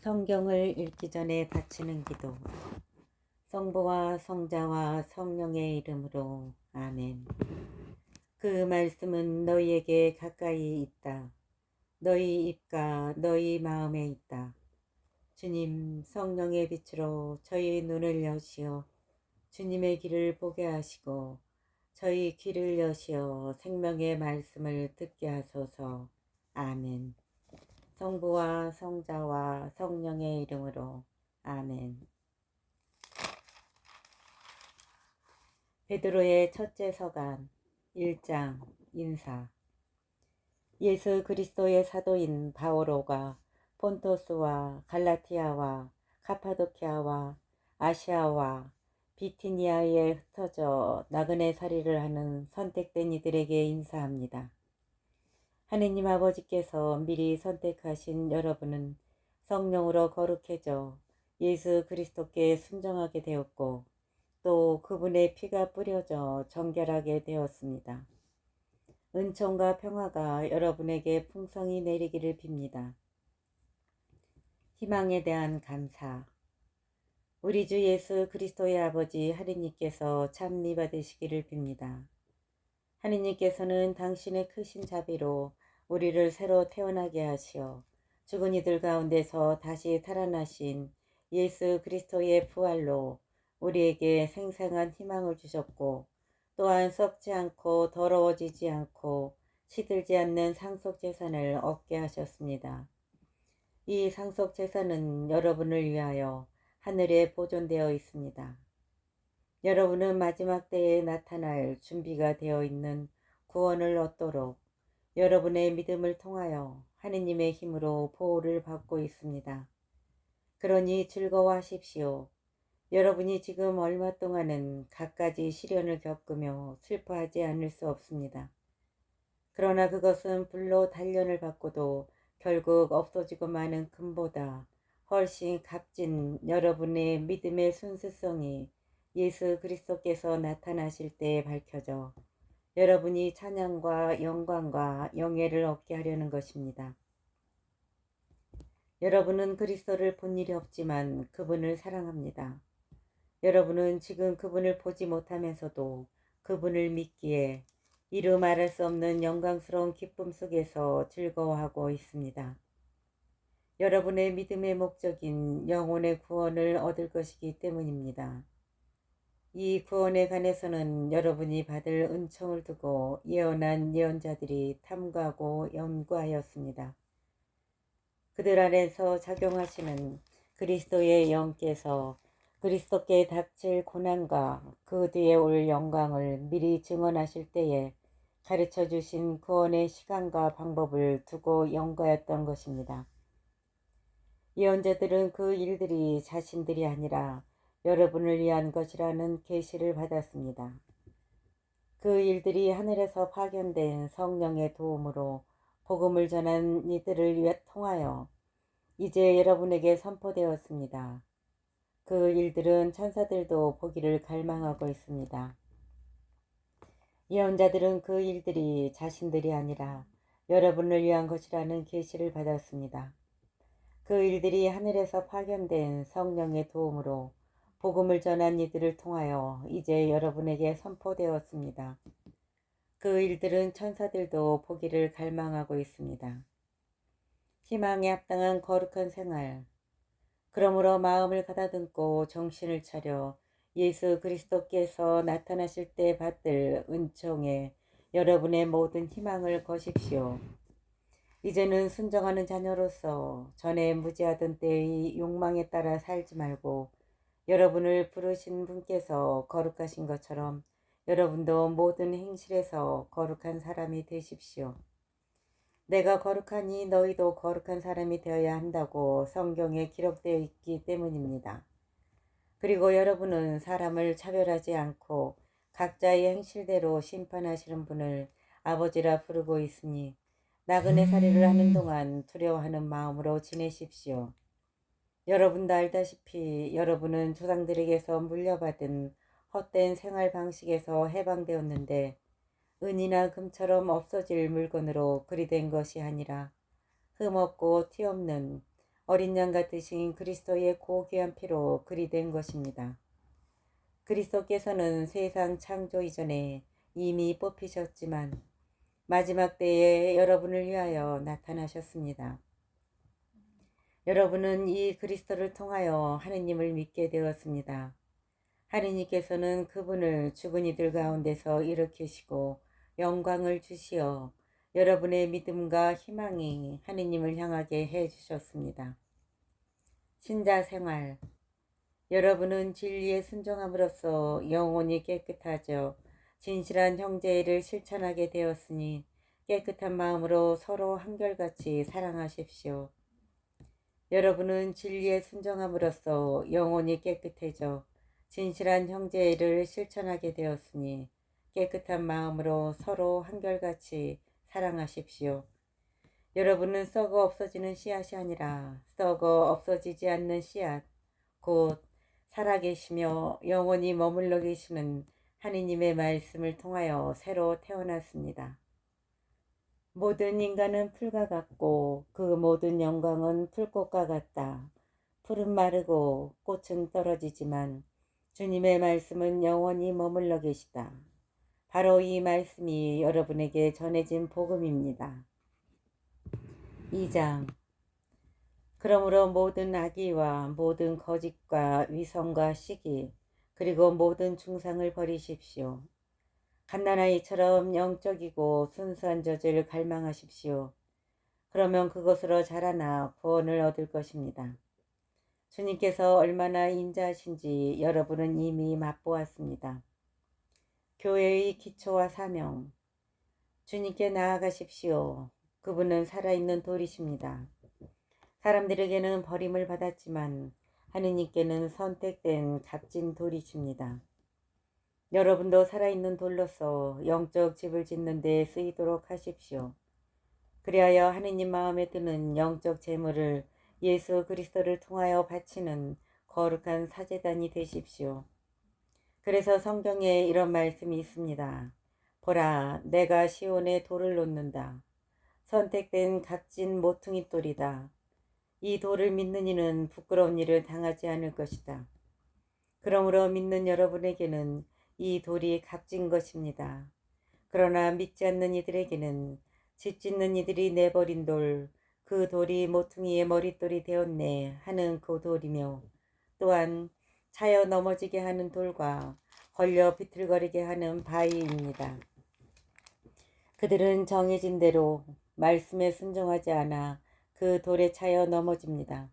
성경을 읽기 전에 바치는 기도. 성부와 성자와 성령의 이름으로 아멘. 그 말씀은 너희에게 가까이 있다. 너희 입과 너희 마음에 있다. 주님, 성령의 빛으로 저희 눈을 여시어 주님의 길을 보게 하시고 저희 귀를 여시어 생명의 말씀을 듣게 하소서. 아멘. 성부와 성자와 성령의 이름으로 아멘. 베드로의 첫째 서간 1장 인사. 예수 그리스도의 사도인 바오로가 폰토스와 갈라티아와 카파도키아와 아시아와 비티니아에 흩어져 나그네 살이를 하는 선택된 이들에게 인사합니다. 하느님 아버지께서 미리 선택하신 여러분은 성령으로 거룩해져 예수 그리스도께 순종하게 되었고 또 그분의 피가 뿌려져 정결하게 되었습니다. 은총과 평화가 여러분에게 풍성히 내리기를 빕니다. 희망에 대한 감사. 우리 주 예수 그리스도의 아버지 하느님께서 찬미 받으시기를 빕니다. 하느님께서는 당신의 크신 자비로 우리를 새로 태어나게 하시어 죽은 이들 가운데서 다시 살아나신 예수 그리스도의 부활로 우리에게 생생한 희망을 주셨고 또한 썩지 않고 더러워지지 않고 시들지 않는 상속재산을 얻게 하셨습니다. 이 상속재산은 여러분을 위하여 하늘에 보존되어 있습니다. 여러분은 마지막 때에 나타날 준비가 되어 있는 구원을 얻도록 여러분의 믿음을 통하여 하느님의 힘으로 보호를 받고 있습니다. 그러니 즐거워하십시오. 여러분이 지금 얼마 동안은 갖가지 시련을 겪으며 슬퍼하지 않을 수 없습니다. 그러나 그것은 불로 단련을 받고도 결국 없어지고 마는 금보다 훨씬 값진 여러분의 믿음의 순수성이 예수 그리스도께서 나타나실 때에 밝혀져 여러분이 찬양과 영광과 영예를 얻게 하려는 것입니다. 여러분은 그리스도를 본 일이 없지만 그분을 사랑합니다. 여러분은 지금 그분을 보지 못하면서도 그분을 믿기에 이루 말할 수 없는 영광스러운 기쁨 속에서 즐거워하고 있습니다. 여러분의 믿음의 목적인 영혼의 구원을 얻을 것이기 때문입니다. 이 구원에 관해서는 여러분이 받을 은총을 두고 예언한 예언자들이 탐구하고 연구하였습니다. 그들 안에서 작용하시는 그리스도의 영께서 그리스도께 닥칠 고난과 그 뒤에 올 영광을 미리 증언하실 때에 가르쳐 주신 구원의 시간과 방법을 두고 연구하였던 것입니다. 예언자들은 그 일들이 자신들이 아니라 여러분을 위한 것이라는 계시를 받았습니다. 그 일들이 하늘에서 파견된 성령의 도움으로 복음을 전한 이들을 통하여 이제 여러분에게 선포되었습니다. 그 일들은 천사들도 보기를 갈망하고 있습니다. 예언자들은 그 일들이 자신들이 아니라 여러분을 위한 것이라는 계시를 받았습니다. 그 일들이 하늘에서 파견된 성령의 도움으로 복음을 전한 이들을 통하여 이제 여러분에게 선포되었습니다. 그 일들은 천사들도 보기를 갈망하고 있습니다. 희망에 합당한 거룩한 생활. 그러므로 마음을 가다듬고 정신을 차려 예수 그리스도께서 나타나실 때 받을 은총에 여러분의 모든 희망을 거십시오. 이제는 순종하는 자녀로서 전에 무지하던 때의 욕망에 따라 살지 말고 여러분을 부르신 분께서 거룩하신 것처럼 여러분도 모든 행실에서 거룩한 사람이 되십시오. 내가 거룩하니 너희도 거룩한 사람이 되어야 한다고 성경에 기록되어 있기 때문입니다. 그리고 여러분은 사람을 차별하지 않고 각자의 행실대로 심판하시는 분을 아버지라 부르고 있으니 나그네 살이를 하는 동안 두려워하는 마음으로 지내십시오. 여러분도 알다시피 여러분은 조상들에게서 물려받은 헛된 생활 방식에서 해방되었는데 은이나 금처럼 없어질 물건으로 그리 된 것이 아니라 흠없고 티 없는 어린 양 같으신 그리스도의 고귀한 피로 그리된 것입니다. 그리스도께서는 세상 창조 이전에 이미 뽑히셨지만 마지막 때에 여러분을 위하여 나타나셨습니다. 여러분은 이 그리스도를 통하여 하느님을 믿게 되었습니다. 하느님께서는 그분을 죽은 이들 가운데서 일으키시고 영광을 주시어 여러분의 믿음과 희망이 하느님을 향하게 해 주셨습니다. 신자 생활. 여러분은 진리에 순종함으로써 영혼이 깨끗하죠. 진실한 형제를 실천하게 되었으니 깨끗한 마음으로 서로 한결같이 사랑하십시오. 여러분은 진리에 순종함으로써 영혼이 깨끗해져 진실한 형제를 실천하게 되었으니 깨끗한 마음으로 서로 한결같이 사랑하십시오. 여러분은 썩어 없어지는 씨앗이 아니라 썩어 없어지지 않는 씨앗, 곧 살아계시며 영원히 머물러 계시는 하느님의 말씀을 통하여 새로 태어났습니다. 모든 인간은 풀과 같고 그 모든 영광은 풀꽃과 같다. 풀은 마르고 꽃은 떨어지지만 주님의 말씀은 영원히 머물러 계시다. 바로 이 말씀이 여러분에게 전해진 복음입니다. 2장. 그러므로 모든 악의와 모든 거짓과 위선과 시기 그리고 모든 중상을 버리십시오. 갓난아이처럼 영적이고 순수한 젖을 갈망하십시오. 그러면 그것으로 자라나 구원을 얻을 것입니다. 주님께서 얼마나 인자하신지 여러분은 이미 맛보았습니다. 교회의 기초와 사명. 주님께 나아가십시오. 그분은 살아있는 돌이십니다. 사람들에게는 버림을 받았지만 하느님께는 선택된 값진 돌이십니다. 여러분도 살아있는 돌로서 영적 집을 짓는 데 쓰이도록 하십시오. 그리하여 하느님 마음에 드는 영적 제물을 예수 그리스도를 통하여 바치는 거룩한 사제단이 되십시오. 그래서 성경에 이런 말씀이 있습니다. 보라, 내가 시온에 돌을 놓는다. 선택된 값진 모퉁이 돌이다. 이 돌을 믿는 이는 부끄러운 일을 당하지 않을 것이다. 그러므로 믿는 여러분에게는 이 돌이 값진 것입니다. 그러나 믿지 않는 이들에게는 집 짓는 이들이 내버린 돌, 그 돌이 모퉁이의 머릿돌이 되었네 하는 그 돌이며 또한 차여 넘어지게 하는 돌과 걸려 비틀거리게 하는 바위입니다. 그들은 정해진 대로 말씀에 순종하지 않아 그 돌에 차여 넘어집니다.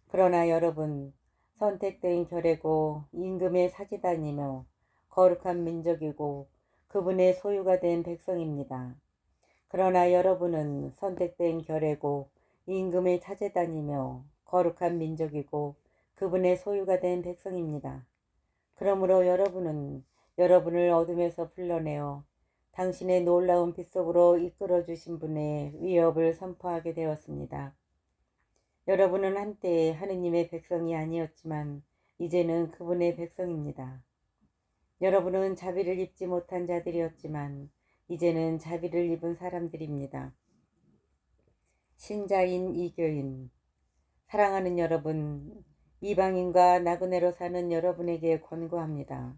그러나 여러분, 선택된 결례고 임금의 사제단이며 거룩한 민족이고 그분의 소유가 된 백성입니다. 그러나 여러분은 선택된 결례고 임금의 사제단이며 거룩한 민족이고 그분의 소유가 된 백성입니다. 그러므로 여러분은 여러분을 어둠에서 불러내어 당신의 놀라운 빛 속으로 이끌어 주신 분의 위협을 선포하게 되었습니다. 여러분은 한때 하느님의 백성이 아니었지만 이제는 그분의 백성입니다. 여러분은 자비를 입지 못한 자들이었지만 이제는 자비를 입은 사람들입니다. 신자인 이교인. 사랑하는 여러분, 이방인과 나그네로 사는 여러분에게 권고합니다.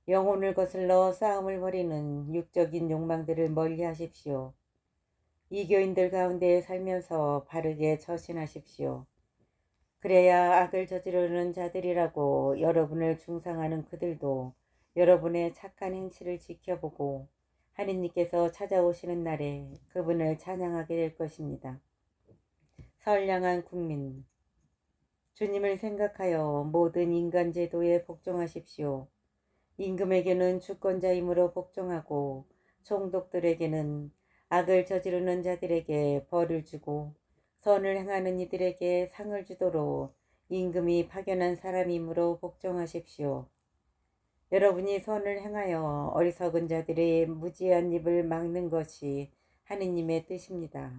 영혼을 거슬러 싸움을 벌이는 육적인 욕망들을 멀리 하십시오. 이교인들 가운데 살면서 바르게 처신하십시오. 그래야 악을 저지르는 자들이라고 여러분을 중상하는 그들도 여러분의 착한 행실을 지켜보고 하느님께서 찾아오시는 날에 그분을 찬양하게 될 것입니다. 선량한 국민. 주님을 생각하여 모든 인간 제도에 복종하십시오. 임금에게는 주권자이므로 복종하고 총독들에게는 악을 저지르는 자들에게 벌을 주고 선을 행하는 이들에게 상을 주도록 임금이 파견한 사람이므로 복종하십시오. 여러분이 선을 행하여 어리석은 자들의 무지한 입을 막는 것이 하느님의 뜻입니다.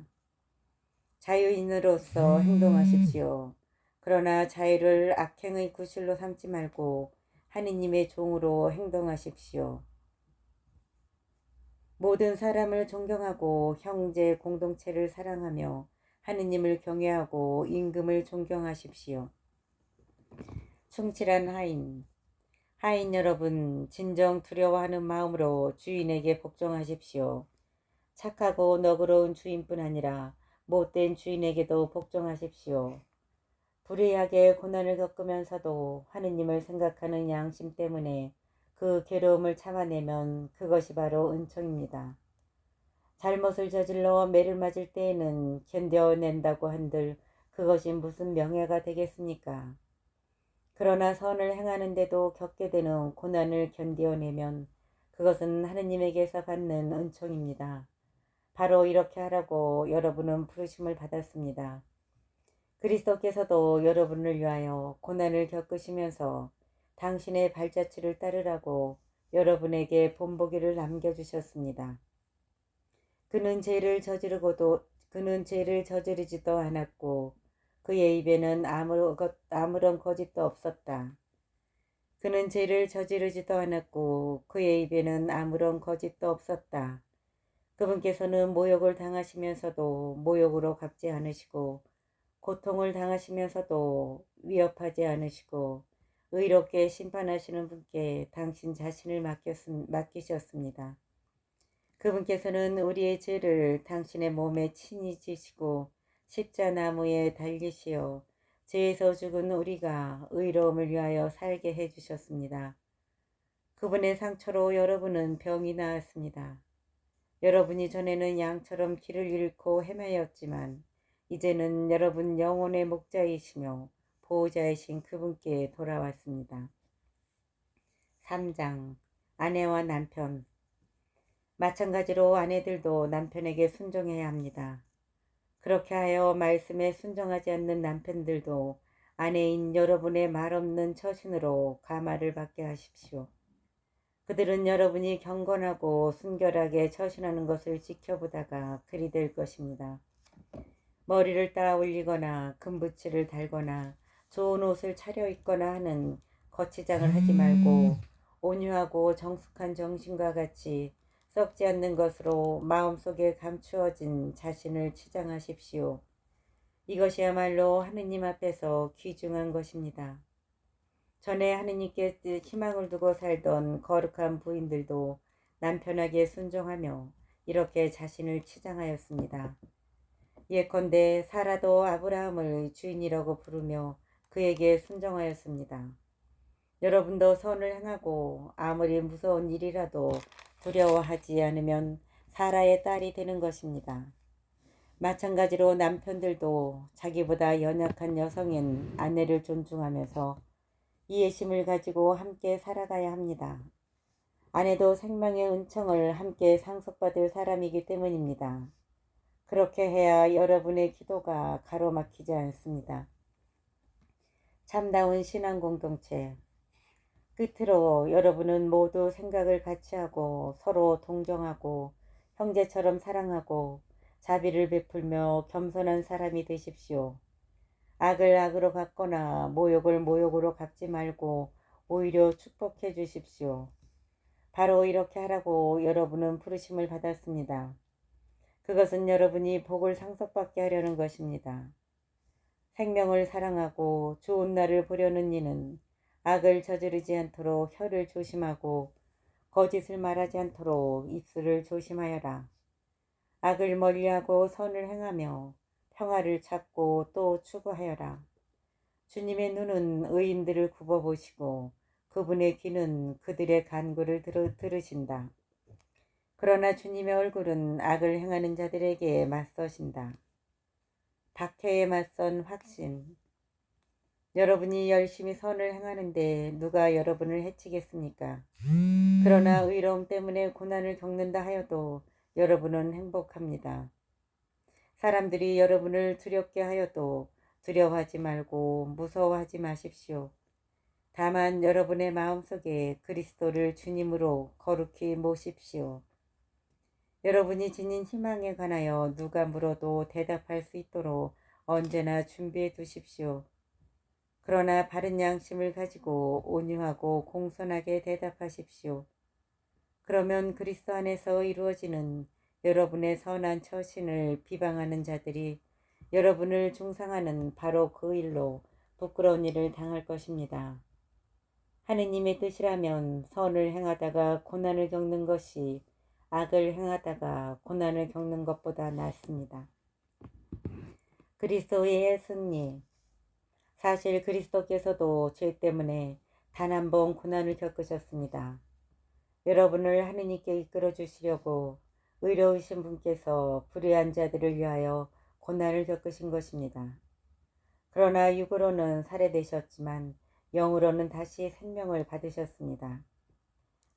자유인으로서 행동하십시오. 그러나 자유를 악행의 구실로 삼지 말고 하느님의 종으로 행동하십시오. 모든 사람을 존경하고 형제 공동체를 사랑하며 하느님을 경외하고 임금을 존경하십시오. 충실한 하인 여러분, 진정 두려워하는 마음으로 주인에게 복종하십시오. 착하고 너그러운 주인뿐 아니라 못된 주인에게도 복종하십시오. 불의하게 고난을 겪으면서도 하느님을 생각하는 양심 때문에 그 괴로움을 참아내면 그것이 바로 은총입니다. 잘못을 저질러 매를 맞을 때에는 견뎌낸다고 한들 그것이 무슨 명예가 되겠습니까? 그러나 선을 행하는데도 겪게 되는 고난을 견뎌내면 그것은 하느님에게서 받는 은총입니다. 바로 이렇게 하라고 여러분은 부르심을 받았습니다. 그리스도께서도 여러분을 위하여 고난을 겪으시면서 당신의 발자취를 따르라고 여러분에게 본보기를 남겨주셨습니다. 그는 죄를 저지르지도 않았고 그의 입에는 아무런 거짓도 없었다. 그는 죄를 저지르지도 않았고 그의 입에는 아무런 거짓도 없었다. 그분께서는 모욕을 당하시면서도 모욕으로 갚지 않으시고 고통을 당하시면서도 위협하지 않으시고 의롭게 심판하시는 분께 당신 자신을 맡기셨습니다. 그분께서는 우리의 죄를 당신의 몸에 친히 지시고 십자나무에 달리시어 죄에서 죽은 우리가 의로움을 위하여 살게 해주셨습니다. 그분의 상처로 여러분은 병이 나았습니다. 여러분이 전에는 양처럼 길을 잃고 헤매였지만 이제는 여러분 영혼의 목자이시며 보호자이신 그분께 돌아왔습니다. 3장 아내와 남편. 마찬가지로 아내들도 남편에게 순종해야 합니다. 그렇게 하여 말씀에 순종하지 않는 남편들도 아내인 여러분의 말없는 처신으로 가마를 받게 하십시오. 그들은 여러분이 경건하고 순결하게 처신하는 것을 지켜보다가 그리 될 것입니다. 머리를 따 올리거나 금붙이를 달거나 좋은 옷을 차려입거나 하는 거치장을 하지 말고 온유하고 정숙한 정신과 같이 썩지 않는 것으로 마음속에 감추어진 자신을 치장하십시오. 이것이야말로 하느님 앞에서 귀중한 것입니다. 전에 하느님께 희망을 두고 살던 거룩한 부인들도 남편에게 순종하며 이렇게 자신을 치장하였습니다. 예컨대 사라도 아브라함을 주인이라고 부르며 그에게 순종하였습니다. 여러분도 선을 행하고 아무리 무서운 일이라도 두려워하지 않으면 사라의 딸이 되는 것입니다. 마찬가지로 남편들도 자기보다 연약한 여성인 아내를 존중하면서 이해심을 가지고 함께 살아가야 합니다. 아내도 생명의 은총을 함께 상속받을 사람이기 때문입니다. 그렇게 해야 여러분의 기도가 가로막히지 않습니다. 참다운 신앙 공동체. 끝으로 여러분은 모두 생각을 같이 하고 서로 동정하고 형제처럼 사랑하고 자비를 베풀며 겸손한 사람이 되십시오. 악을 악으로 갚거나 모욕을 모욕으로 갚지 말고 오히려 축복해 주십시오. 바로 이렇게 하라고 여러분은 부르심을 받았습니다. 그것은 여러분이 복을 상속받게 하려는 것입니다. 생명을 사랑하고 좋은 날을 보려는 이는 악을 저지르지 않도록 혀를 조심하고 거짓을 말하지 않도록 입술을 조심하여라. 악을 멀리하고 선을 행하며 평화를 찾고 또 추구하여라. 주님의 눈은 의인들을 굽어보시고 그분의 귀는 그들의 간구를 들으신다. 그러나 주님의 얼굴은 악을 행하는 자들에게 맞서신다. 박해에 맞선 확신. 여러분이 열심히 선을 행하는데 누가 여러분을 해치겠습니까? 그러나 의로움 때문에 고난을 겪는다 하여도 여러분은 행복합니다. 사람들이 여러분을 두렵게 하여도 두려워하지 말고 무서워하지 마십시오. 다만 여러분의 마음속에 그리스도를 주님으로 거룩히 모십시오. 여러분이 지닌 희망에 관하여 누가 물어도 대답할 수 있도록 언제나 준비해 두십시오. 그러나 바른 양심을 가지고 온유하고 공손하게 대답하십시오. 그러면 그리스도 안에서 이루어지는 여러분의 선한 처신을 비방하는 자들이 여러분을 중상하는 바로 그 일로 부끄러운 일을 당할 것입니다. 하느님의 뜻이라면 선을 행하다가 고난을 겪는 것이 악을 행하다가 고난을 겪는 것보다 낫습니다. 그리스도의 승리. 사실 그리스도께서도 죄 때문에 단 한 번 고난을 겪으셨습니다. 여러분을 하느님께 이끌어 주시려고 의로우신 분께서 불의한 자들을 위하여 고난을 겪으신 것입니다. 그러나 육으로는 살해되셨지만 영으로는 다시 생명을 받으셨습니다.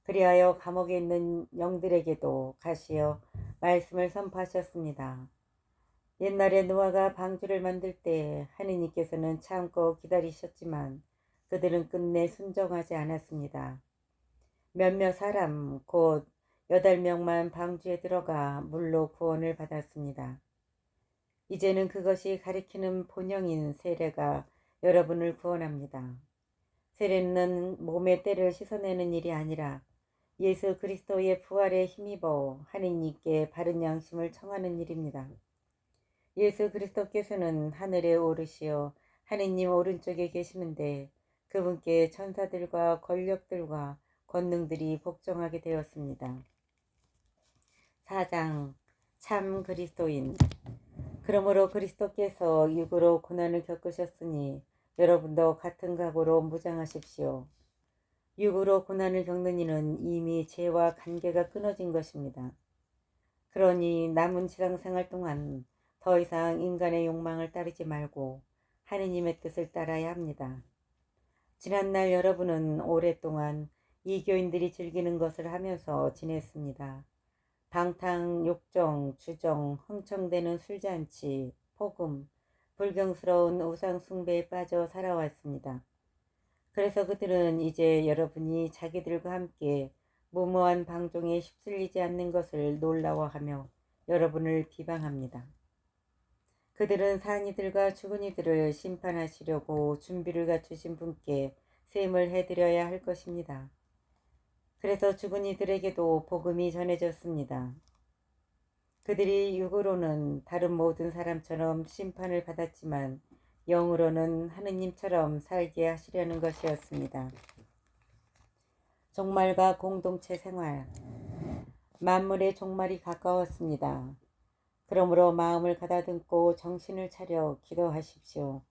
그리하여 감옥에 있는 영들에게도 가시어 말씀을 선포하셨습니다. 옛날에 노아가 방주를 만들 때 하느님께서는 참고 기다리셨지만 그들은 끝내 순종하지 않았습니다. 몇몇 사람 곧 8명만 방주에 들어가 물로 구원을 받았습니다. 이제는 그것이 가리키는 본영인 세례가 여러분을 구원합니다. 세례는 몸의 때를 씻어내는 일이 아니라 예수 그리스도의 부활에 힘입어 하느님께 바른 양심을 청하는 일입니다. 예수 그리스도께서는 하늘에 오르시어 하느님 오른쪽에 계시는데 그분께 천사들과 권력들과 권능들이 복종하게 되었습니다. 4장 참 그리스도인. 그러므로 그리스도께서 육으로 고난을 겪으셨으니 여러분도 같은 각오로 무장하십시오. 육으로 고난을 겪는 이는 이미 죄와 관계가 끊어진 것입니다. 그러니 남은 지상생활 동안 더 이상 인간의 욕망을 따르지 말고 하느님의 뜻을 따라야 합니다. 지난날 여러분은 오랫동안 이교인들이 즐기는 것을 하면서 지냈습니다. 방탕, 욕정, 주정, 흥청대는 술잔치, 폭음, 불경스러운 우상 숭배에 빠져 살아왔습니다. 그래서 그들은 이제 여러분이 자기들과 함께 무모한 방종에 휩쓸리지 않는 것을 놀라워하며 여러분을 비방합니다. 그들은 산 이들과 죽은 이들을 심판하시려고 준비를 갖추신 분께 셈을 해드려야 할 것입니다. 그래서 죽은 이들에게도 복음이 전해졌습니다. 그들이 육으로는 다른 모든 사람처럼 심판을 받았지만 영으로는 하느님처럼 살게 하시려는 것이었습니다. 종말과 공동체 생활. 만물의 종말이 가까웠습니다. 그러므로 마음을 가다듬고 정신을 차려 기도하십시오.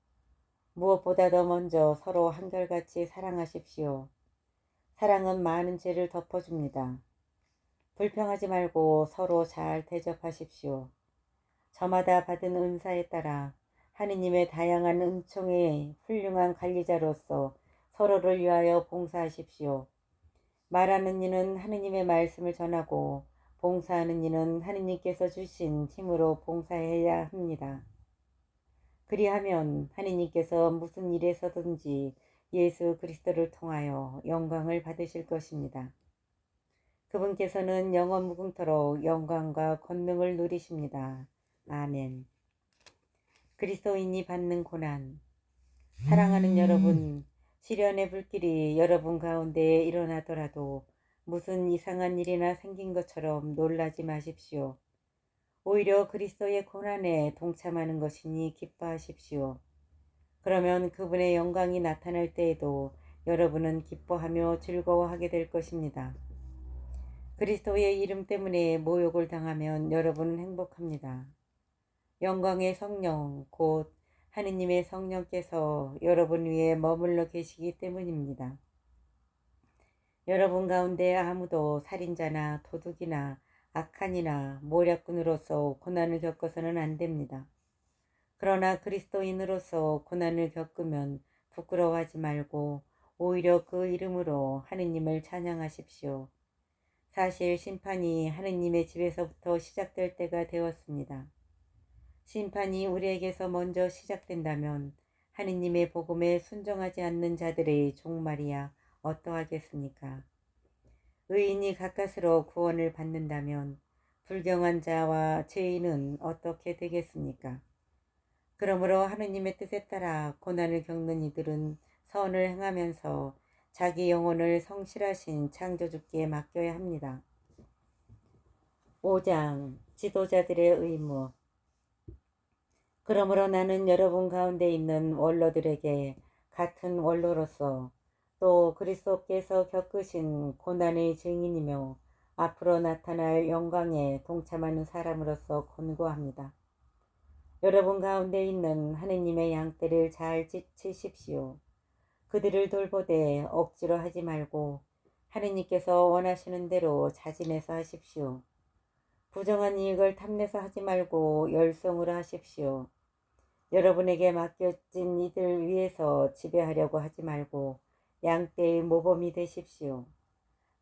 무엇보다 더 먼저 서로 한결같이 사랑하십시오. 사랑은 많은 죄를 덮어줍니다. 불평하지 말고 서로 잘 대접하십시오. 저마다 받은 은사에 따라 하느님의 다양한 은총의 훌륭한 관리자로서 서로를 위하여 봉사하십시오. 말하는 이는 하느님의 말씀을 전하고 봉사하는 이는 하느님께서 주신 힘으로 봉사해야 합니다. 그리하면 하느님께서 무슨 일에서든지 예수 그리스도를 통하여 영광을 받으실 것입니다. 그분께서는 영원 무궁토록 영광과 권능을 누리십니다. 아멘. 그리스도인이 받는 고난. 사랑하는 여러분, 시련의 불길이 여러분 가운데 일어나더라도 무슨 이상한 일이나 생긴 것처럼 놀라지 마십시오. 오히려 그리스도의 고난에 동참하는 것이니 기뻐하십시오. 그러면 그분의 영광이 나타날 때에도 여러분은 기뻐하며 즐거워하게 될 것입니다. 그리스도의 이름 때문에 모욕을 당하면 여러분은 행복합니다. 영광의 성령, 곧 하느님의 성령께서 여러분 위에 머물러 계시기 때문입니다. 여러분 가운데 아무도 살인자나 도둑이나 악한이나 모략꾼으로서 고난을 겪어서는 안 됩니다. 그러나 그리스도인으로서 고난을 겪으면 부끄러워하지 말고 오히려 그 이름으로 하느님을 찬양하십시오. 사실 심판이 하느님의 집에서부터 시작될 때가 되었습니다. 심판이 우리에게서 먼저 시작된다면 하느님의 복음에 순종하지 않는 자들의 종말이야 어떠하겠습니까? 의인이 가까스로 구원을 받는다면 불경한 자와 죄인은 어떻게 되겠습니까? 그러므로 하느님의 뜻에 따라 고난을 겪는 이들은 선을 행하면서 자기 영혼을 성실하신 창조주께 맡겨야 합니다. 5장 지도자들의 의무. 그러므로 나는 여러분 가운데 있는 원로들에게 같은 원로로서 또 그리스도께서 겪으신 고난의 증인이며 앞으로 나타날 영광에 동참하는 사람으로서 권고합니다. 여러분 가운데 있는 하느님의 양떼를 잘 지키십시오. 그들을 돌보되 억지로 하지 말고 하느님께서 원하시는 대로 자진해서 하십시오. 부정한 이익을 탐내서 하지 말고 열성으로 하십시오. 여러분에게 맡겨진 이들 위해서 지배하려고 하지 말고 양떼의 모범이 되십시오.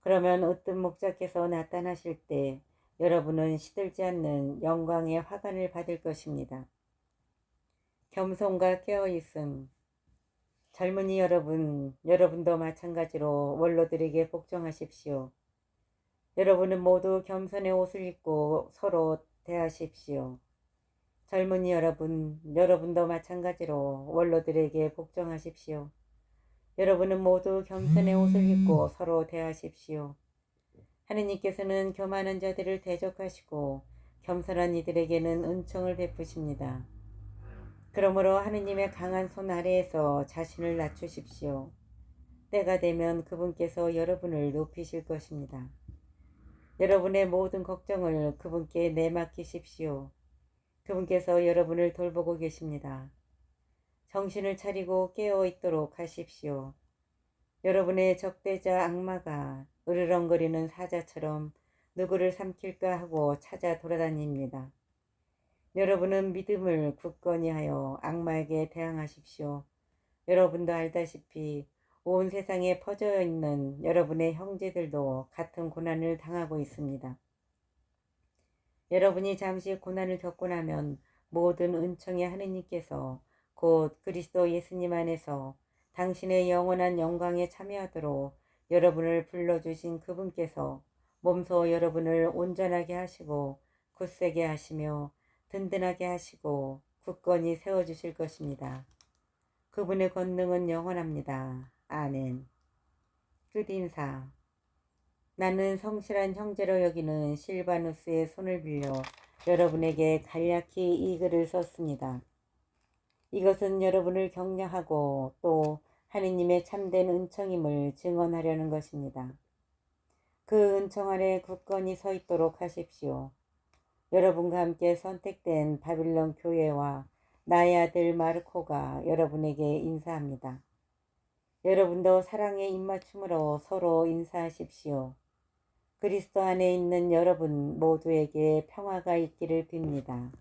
그러면 으뜸 목자께서 나타나실 때 여러분은 시들지 않는 영광의 화관을 받을 것입니다. 겸손과 깨어있음. 젊은이 여러분, 여러분도 마찬가지로 원로들에게 복종하십시오. 여러분은 모두 겸손의 옷을 입고 서로 대하십시오. 젊은이 여러분, 여러분도 마찬가지로 원로들에게 복종하십시오. 여러분은 모두 겸손의 옷을 입고 서로 대하십시오. 하느님께서는 교만한 자들을 대적하시고 겸손한 이들에게는 은총을 베푸십니다. 그러므로 하느님의 강한 손 아래에서 자신을 낮추십시오. 때가 되면 그분께서 여러분을 높이실 것입니다. 여러분의 모든 걱정을 그분께 내맡기십시오. 그분께서 여러분을 돌보고 계십니다. 정신을 차리고 깨어 있도록 하십시오. 여러분의 적대자 악마가 으르렁거리는 사자처럼 누구를 삼킬까 하고 찾아 돌아다닙니다. 여러분은 믿음을 굳건히 하여 악마에게 대항하십시오. 여러분도 알다시피 온 세상에 퍼져 있는 여러분의 형제들도 같은 고난을 당하고 있습니다. 여러분이 잠시 고난을 겪고 나면 모든 은총의 하느님께서 곧 그리스도 예수님 안에서 당신의 영원한 영광에 참여하도록 여러분을 불러주신 그분께서 몸소 여러분을 온전하게 하시고 굳세게 하시며 든든하게 하시고 굳건히 세워주실 것입니다. 그분의 권능은 영원합니다. 아멘. 끝인사. 나는 성실한 형제로 여기는 실바누스의 손을 빌려 여러분에게 간략히 이 글을 썼습니다. 이것은 여러분을 격려하고 또 하느님의 참된 은총임을 증언하려는 것입니다. 그 은총 아래 굳건히 서 있도록 하십시오. 여러분과 함께 선택된 바빌론 교회와 나의 아들 마르코가 여러분에게 인사합니다. 여러분도 사랑의 입맞춤으로 서로 인사하십시오. 그리스도 안에 있는 여러분 모두에게 평화가 있기를 빕니다.